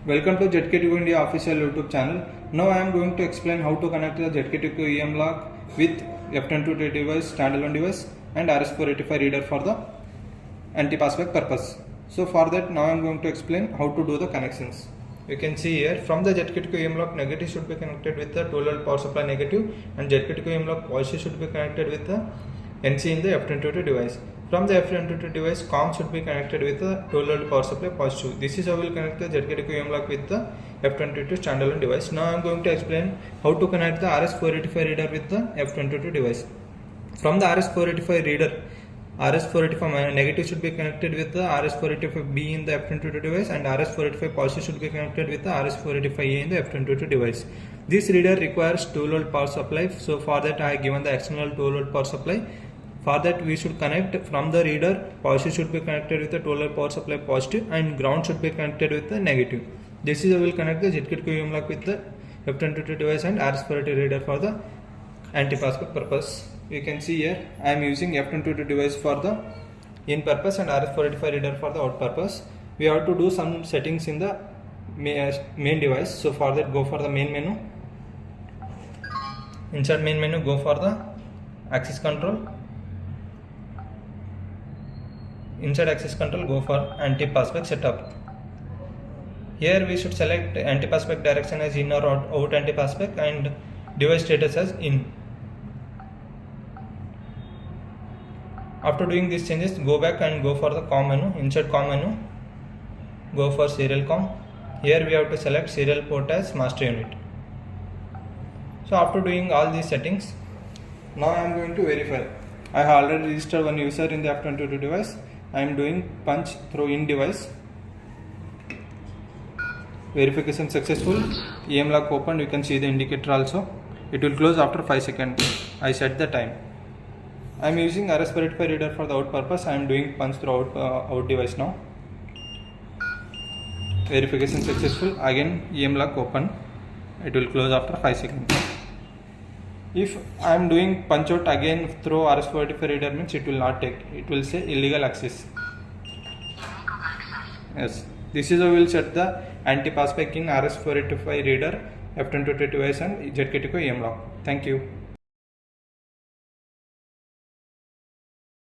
Welcome to ZK2 India official YouTube channel. Now I am going to explain how to connect the ZK2 EM lock with F22 device, standalone device and RS485 reader for the anti-passback purpose. So for that now I am going to explain how to do the connections. You can see here from the ZK2 EM lock negative should be connected with the 12V power supply negative and ZK2 EM lock positive should be connected with the NC in the F22 device. From the F22 device, COM should be connected with the 12V power supply positive. This is how we will connect the ZK2 EM lock with the F22 standalone device. Now I am going to explain how to connect the RS485 reader with the F22 device. From the RS485 reader, RS485 negative should be connected with the RS485B in the F22 device and RS485 positive should be connected with the RS485A in the F22 device. This reader requires 12V power supply, so for that I have given the external 12V power supply. For that we should connect from the reader, positive should be connected with the 12V power supply positive and ground should be connected with the negative. This is how we will connect the ZK2 EM lock with the F22 device and RS485 reader for the anti-passback purpose. You can see here I am using F22 device for the in purpose and RS485 reader for the out purpose. We have to do some settings in the main device. So for that go for the main menu. Inside main menu go for the access control. Inside access control go for anti-passback setup. Here we should select anti-passback direction as in or out anti-passback and device status as in. After doing these changes, go back and go for the COM menu. Inside COM menu, go for serial COM. Here we have to select serial port as master unit. So after doing all these settings, now I am going to verify. I have already registered one user in the F22 device. I am doing punch through in device. Verification successful. EM lock opened. You can see the indicator also. It will close after 5 seconds. I set the time. I am using RS485 reader for the out purpose. I am doing punch through out device now. Verification successful. Again EM lock open. It will close after 5 seconds. If I am doing punch out again through RS485 reader means it will not take. It will say illegal access. Yes. This is how we will set the anti-passback in RS485 reader, F22 device and ZK2 EM lock. Thank you.